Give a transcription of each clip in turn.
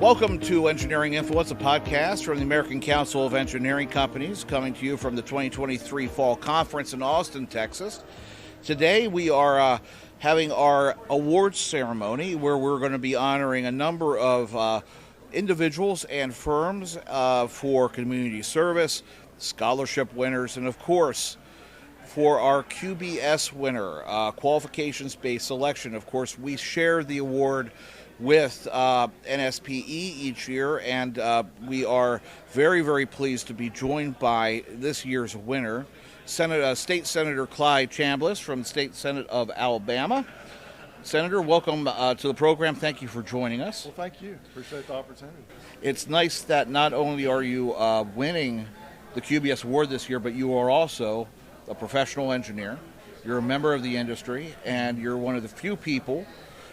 Welcome to Engineering Influence, a podcast from the American Council of Engineering Companies, coming to you from the 2023 Fall Conference in Austin, Texas. Today we are having our awards ceremony where we're going to be honoring a number of individuals and firms for community service, scholarship winners, and of course, for our QBS winner, Qualifications Based Selection. Of course, we share the award with NSPE each year, and we are very, very pleased to be joined by this year's winner, State Senator Clyde Chambliss from the State Senate of Alabama. Senator, welcome to the program. Thank you for joining us. Well, thank you. Appreciate the opportunity. It's nice that not only are you winning the QBS award this year, but you are also a professional engineer. You're a member of the industry, and you're one of the few people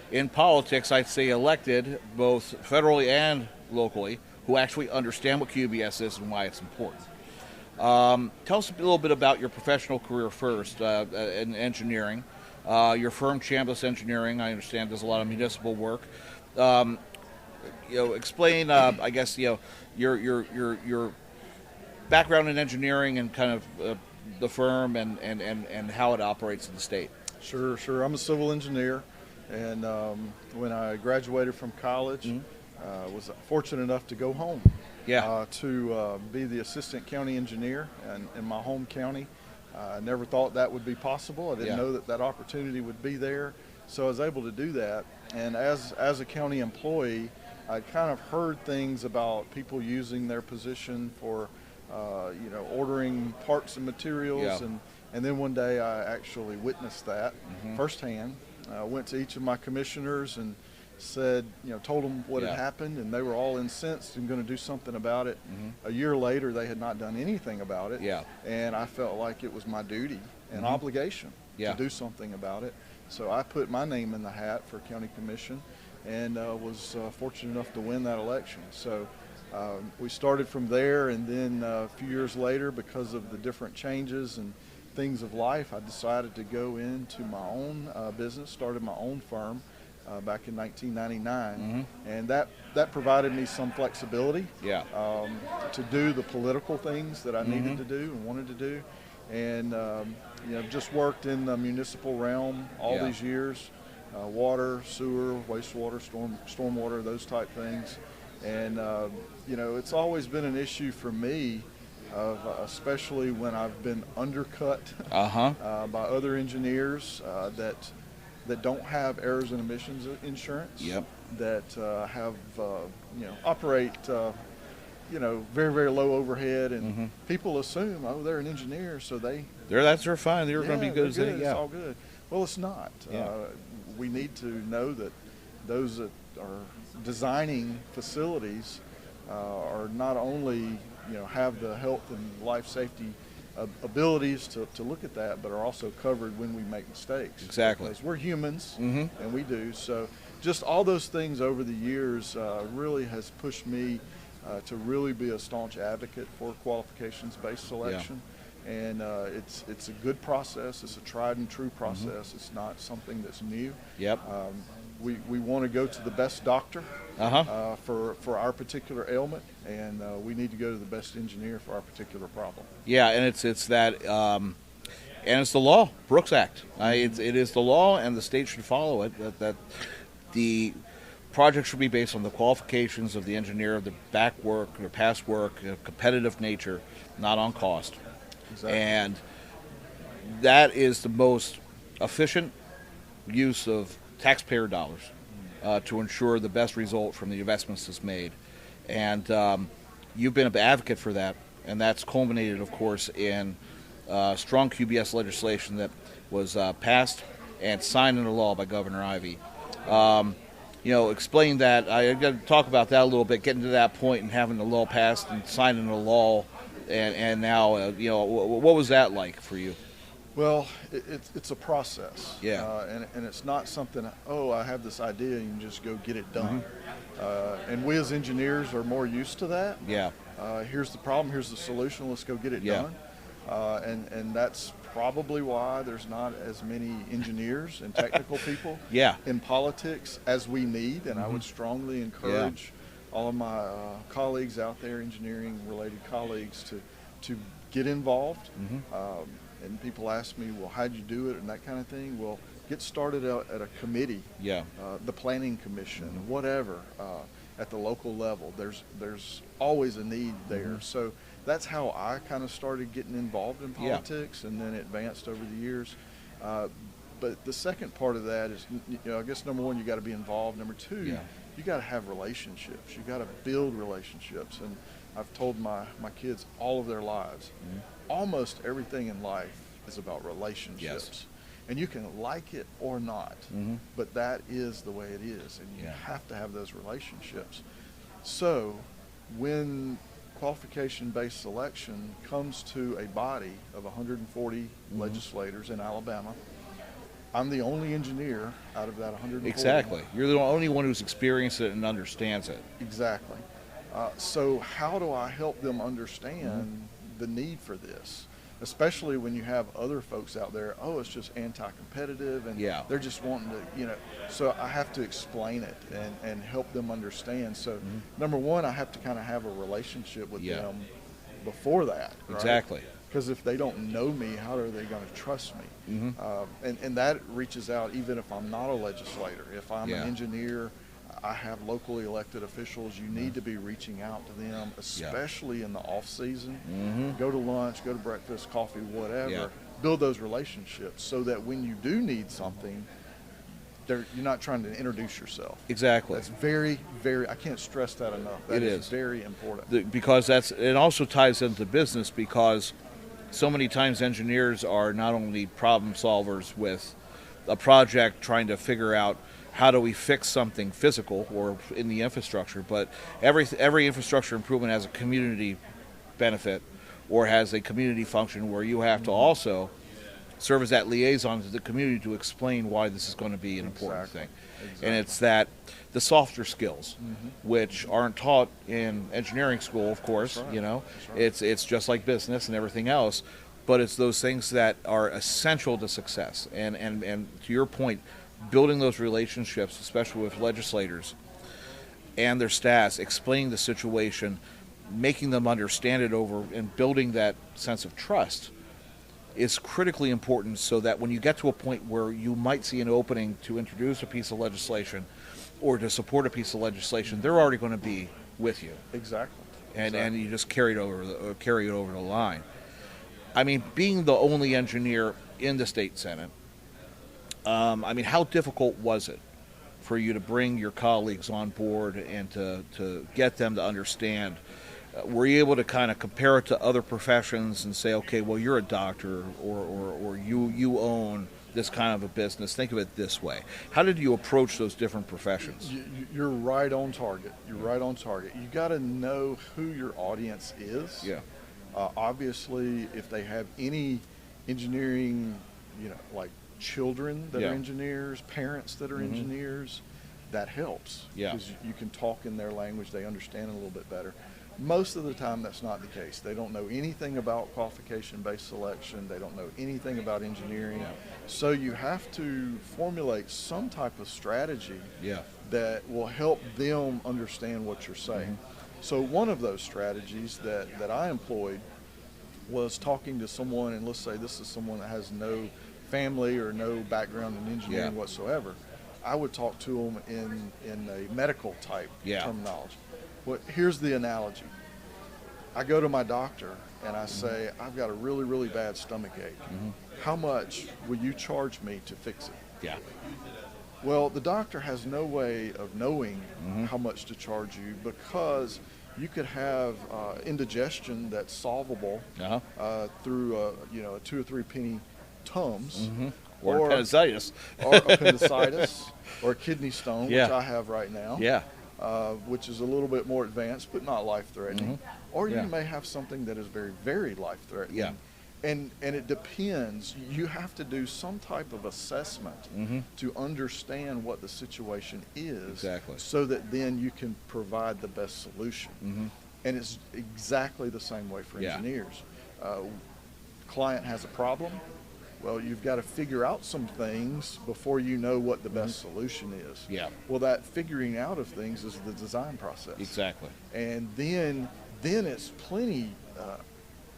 in politics, I'd say, elected both federally and locally, who actually understand what QBS is and why it's important. Tell us a little bit about your professional career first in engineering. Your firm, Chambliss Engineering, I understand, does a lot of municipal work. Explain, I guess, your background in engineering and kind of the firm and how it operates in the state. Sure. I'm a civil engineer. And when I graduated from college, was fortunate enough to go home to be the assistant county engineer in my home county. I never thought that would be possible. I didn't know that opportunity would be there. So I was able to do that. And as a county employee, I kind of heard things about people using their position for, ordering parts and materials. And then one day I actually witnessed that firsthand. I went to each of my commissioners and said, told them what had happened, and they were all incensed and going to do something about it. A year later, they had not done anything about it, and I felt like it was my duty and obligation to do something about it. So I put my name in the hat for county commission and was fortunate enough to win that election. So we started from there, and then a few years later, because of the different changes and things of life, I decided to go into my own business, started my own firm back in 1999, and that provided me some flexibility to do the political things that I needed to do and wanted to do, and just worked in the municipal realm all these years, water, sewer, wastewater, stormwater, those type things, and it's always been an issue for me. Especially when I've been undercut by other engineers that don't have errors and omissions insurance, that have operate very, very low overhead, and people assume, they're an engineer, so they're fine. They're going to be good as any. It's all good. Well, it's not. We need to know that those that are designing facilities are not only have the health and life safety abilities to look at that, but are also covered when we make mistakes. Exactly. Because we're humans, and we do. So just all those things over the years really has pushed me to really be a staunch advocate for qualifications-based selection. And it's a good process. It's a tried and true process. It's not something that's new. We want to go to the best doctor for our particular ailment, and we need to go to the best engineer for our particular problem. And it's that, and it's the law, Brooks Act. It is the law, and the state should follow it. That the project should be based on the qualifications of the engineer, the back work, or past work, competitive nature, not on cost. Exactly. And that is the most efficient use of taxpayer dollars to ensure the best result from the investments that's made. And you've been an advocate for that, and that's culminated, of course, in strong QBS legislation that was passed and signed into law by Governor Ivey. Explain that. I got to talk about that a little bit, getting to that point and having the law passed and signed into law, and now, what was that like for you? Well, it's a process, and it's not something, I have this idea and you just go get it done. And we as engineers are more used to that. Here's the problem, here's the solution, let's go get it done. And that's probably why there's not as many engineers and technical people in politics as we need, and I would strongly encourage all of my colleagues out there, engineering-related colleagues, to get involved. And people ask me, well, how'd you do it and that kind of thing? Well, get started out at a committee, the planning commission, whatever, at the local level. There's always a need there. So that's how I kind of started getting involved in politics, and then it advanced over the years. But the second part of that is, I guess number one, you got to be involved. Number two, you got to have relationships. You got to build relationships. And I've told my kids all of their lives, almost everything in life is about relationships. And you can like it or not, but that is the way it is. And you have to have those relationships. So when qualification-based selection comes to a body of 140 legislators in Alabama, I'm the only engineer out of that 140. Exactly. You're the only one who's experienced it and understands it. Exactly. So how do I help them understand the need for this? Especially when you have other folks out there, it's just anti-competitive, and they're just wanting to, so I have to explain it and help them understand. So number one, I have to kind of have a relationship with them before that. Right? Exactly. Because if they don't know me, how are they going to trust me? And that reaches out even if I'm not a legislator. If I'm an engineer, I have locally elected officials. You need to be reaching out to them, especially in the off season. Go to lunch, go to breakfast, coffee, whatever. Build those relationships so that when you do need something, you're not trying to introduce yourself. Exactly. That's very, very, I can't stress that enough. That is very important. Because it also ties into business, because so many times engineers are not only problem solvers with a project trying to figure out how do we fix something physical or in the infrastructure, but every infrastructure improvement has a community benefit or has a community function where you have to also serve as that liaison to the community to explain why this is going to be an important thing. And it's that the softer skills, which aren't taught in engineering school, of course, it's just like business and everything else, but it's those things that are essential to success. And to your point, building those relationships, especially with legislators and their staffs, explaining the situation, making them understand it over, and building that sense of trust is critically important, so that when you get to a point where you might see an opening to introduce a piece of legislation or to support a piece of legislation, they're already going to be with you. Exactly. And you just carry it over the line. I mean, being the only engineer in the state Senate, how difficult was it for you to bring your colleagues on board and to get them to understand? Were you able to kind of compare it to other professions and say, okay, well, you're a doctor or you own this kind of a business. Think of it this way. How did you approach those different professions? You're right on target. You're right on target. You got to know who your audience is. Yeah. Obviously, if they have any engineering, like children that are engineers, parents that are engineers, that helps. Yeah. Because you can talk in their language, they understand a little bit better. Most of the time, that's not the case. They don't know anything about qualification-based selection. They don't know anything about engineering. Yeah. So you have to formulate some type of strategy that will help them understand what you're saying. So one of those strategies that I employed was talking to someone, and let's say this is someone that has no family or no background in engineering whatsoever. I would talk to them in a medical type terminology. Well, here's the analogy. I go to my doctor and I say, I've got a really, really bad stomach ache. How much will you charge me to fix it? Yeah. Well, the doctor has no way of knowing how much to charge you, because you could have indigestion that's solvable through a 2 or 3 penny Tums, or appendicitis, or a kidney stone, which I have right now. Yeah. Which is a little bit more advanced, but not life-threatening. Or you may have something that is very, very life-threatening. Yeah. And it depends. You have to do some type of assessment to understand what the situation is, so that then you can provide the best solution. And it's exactly the same way for engineers. Client has a problem. Well, you've got to figure out some things before you know what the best solution is. Yeah. Well, that figuring out of things is the design process. Exactly. And then it's plenty.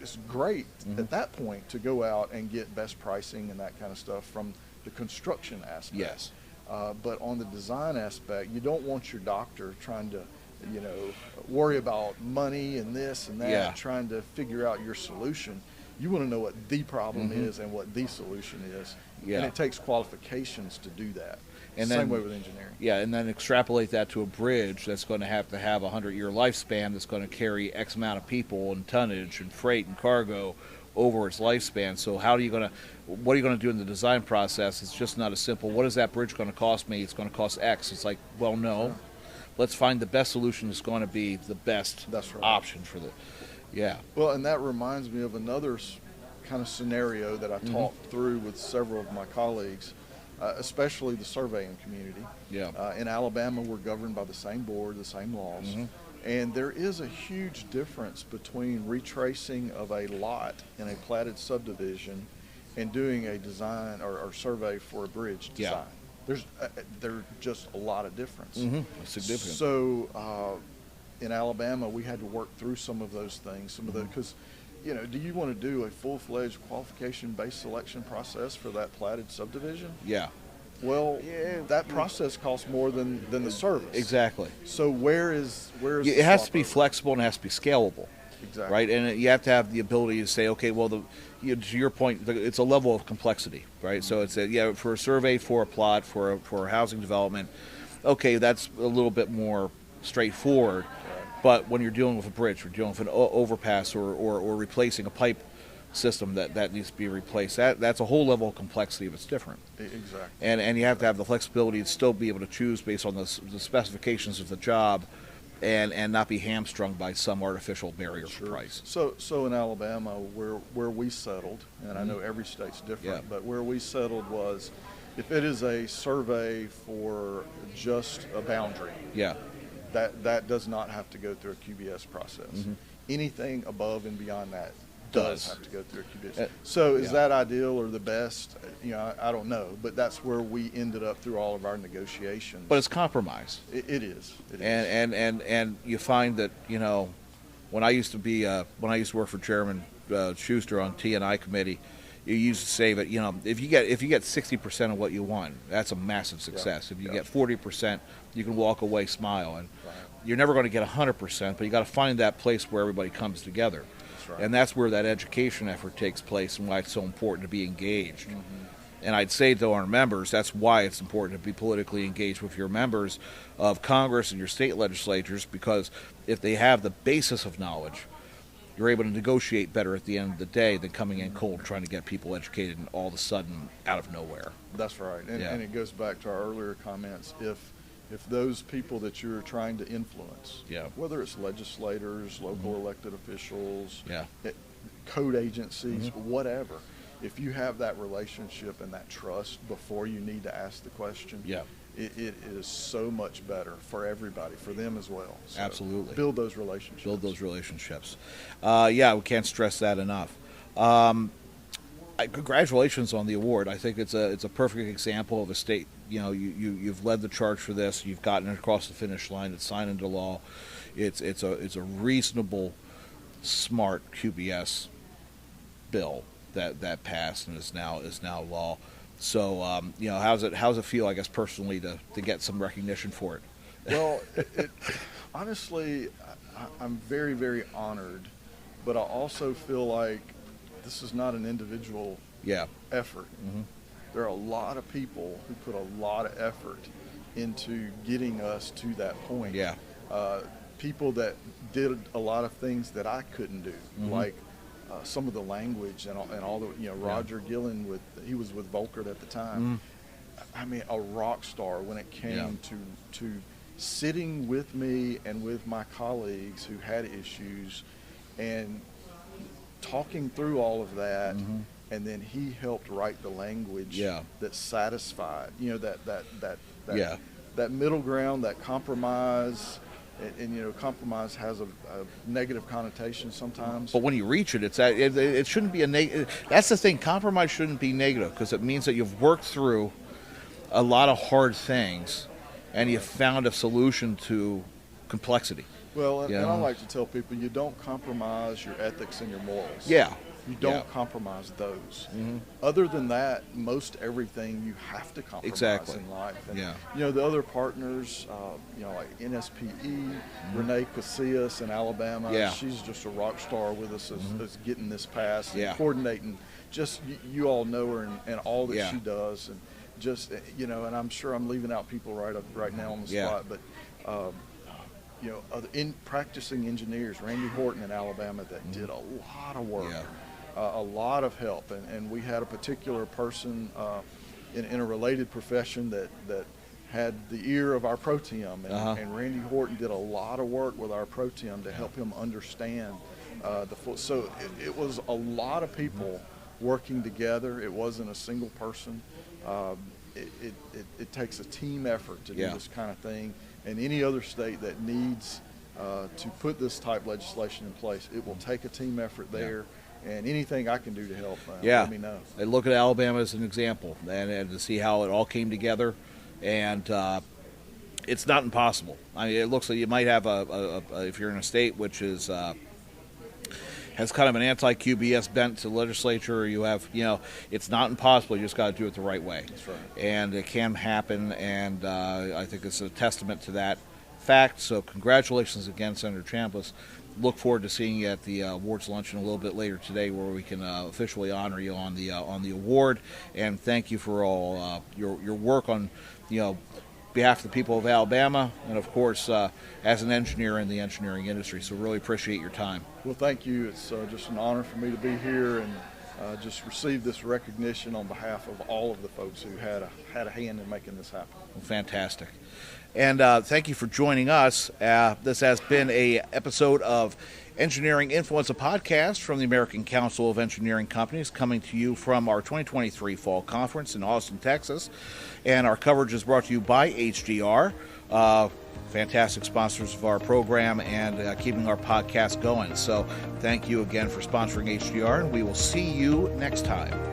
It's great at that point to go out and get best pricing and that kind of stuff from the construction aspect. Yes. But on the design aspect, you don't want your doctor trying to, worry about money and this and that, trying to figure out your solution. You want to know what the problem is and what the solution is. Yeah. And it takes qualifications to do that. And Same then, way with engineering. Yeah, and then extrapolate that to a bridge that's going to have a 100-year lifespan that's going to carry X amount of people and tonnage and freight and cargo over its lifespan. So what are you going to do in the design process? It's just not as simple. What is that bridge going to cost me? It's going to cost X. It's like, well, no. Let's find the best solution that's going to be the best option for the, Well, and that reminds me of another kind of scenario that I talked through with several of my colleagues, especially the surveying community. Yeah. In Alabama, we're governed by the same board, the same laws. And there is a huge difference between retracing of a lot in a platted subdivision and doing a design or survey for a bridge design. There's just a lot of difference. Significant. So in Alabama, we had to work through some of those things, because do you want to do a full-fledged qualification-based selection process for that platted subdivision? Yeah. Well, that process costs more than the service. Exactly. So where is it has to be flexible and it has to be scalable. Exactly. Right, and you have to have the ability to say, okay, well, to your point, it's a level of complexity, right? So it's for a survey, for a plot, for a housing development, okay, that's a little bit more straightforward. But when you're dealing with a bridge, or dealing with an overpass, or replacing a pipe system that needs to be replaced, that's a whole level of complexity if it's different. Exactly. And you have to have the flexibility to still be able to choose based on the specifications of the job, and not be hamstrung by some artificial barrier for price. So in Alabama, where we settled, and I know every state's different, but where we settled was, if it is a survey for just a boundary, that does not have to go through a QBS process. Anything above and beyond that does have to go through a QBS. So is that ideal or the best? I don't know, but that's where we ended up through all of our negotiations. But it's compromise. It is. And you find that when I used to work for Chairman Schuster on T&I committee, you used to say that if you get 60% of what you want, that's a massive success. If you get 40%, you can walk away smiling. You're never going to get 100%, but you got to find that place where everybody comes together. And that's where that education effort takes place, and why it's so important to be engaged. And I'd say to our members, that's why it's important to be politically engaged with your members of Congress and your state legislatures, because if they have the basis of knowledge, you're able to negotiate better at the end of the day than coming in cold trying to get people educated and all of a sudden out of nowhere. That's right. And it goes back to our earlier comments. If those people that you're trying to influence, whether it's legislators, local elected officials, code agencies, whatever, if you have that relationship and that trust before you need to ask the question, it is so much better for everybody, for them as well. So absolutely. Build those relationships. We can't stress that enough. Congratulations on the award. I think it's a perfect example of a state. You've led the charge for this. You've gotten it across the finish line. It's signed into law. It's a reasonable, smart QBS bill that passed and is now law. So how's it feel, I guess, personally to get some recognition for it? Well, honestly, I'm very, very honored, but I also feel like this is not an individual effort. There are a lot of people who put a lot of effort into getting us to that point. People that did a lot of things that I couldn't do, like some of the language and all the Roger Gillen he was with Volkert at the time. I mean, a rock star when it came to sitting with me and with my colleagues who had issues and talking through all of that, and then he helped write the language that satisfied, that middle ground, that compromise, and compromise has a negative connotation sometimes. But when you reach it, it shouldn't be a negative. That's the thing. Compromise shouldn't be negative because it means that you've worked through a lot of hard things and you've found a solution to complexity. Well, and I like to tell people, you don't compromise your ethics and your morals. Yeah. You don't compromise those. Mm-hmm. Other than that, most everything you have to compromise in life. And, the other partners, like NSPE, Renee Casillas in Alabama, she's just a rock star with us as getting this passed and coordinating. Just, you all know her and all that she does. And just, and I'm sure I'm leaving out people right now on the spot, but in practicing engineers, Randy Horton in Alabama, that did a lot of work, a lot of help, and we had a particular person in a related profession that had the ear of our pro tem, and Randy Horton did a lot of work with our pro tem to help him understand so it was a lot of people working together. It wasn't a single person. It takes a team effort to do this kind of thing. And any other state that needs to put this type of legislation in place, it will take a team effort there. And anything I can do to help, let me know. And look at Alabama as an example, and to see how it all came together. And it's not impossible. I mean, it looks like you might have if you're in a state which is has kind of an anti-QBS bent to the legislature, you have, it's not impossible. You just got to do it the right way. That's right. And it can happen, and I think it's a testament to that fact. So congratulations again, Senator Chambliss. Look forward to seeing you at the awards luncheon a little bit later today, where we can officially honor you on the award. And thank you for all your work on, behalf of the people of Alabama, and of course as an engineer in the engineering industry. So really appreciate your time. Well, thank you. It's just an honor for me to be here and just receive this recognition on behalf of all of the folks who had a hand in making this happen. Well, fantastic. And thank you for joining us. This has been a episode of Engineering Influence, a podcast from the American Council of Engineering Companies, coming to you from our 2023 Fall Conference in Austin, Texas. And our coverage is brought to you by HDR, fantastic sponsors of our program and keeping our podcast going. So thank you again for sponsoring HDR, and we will see you next time.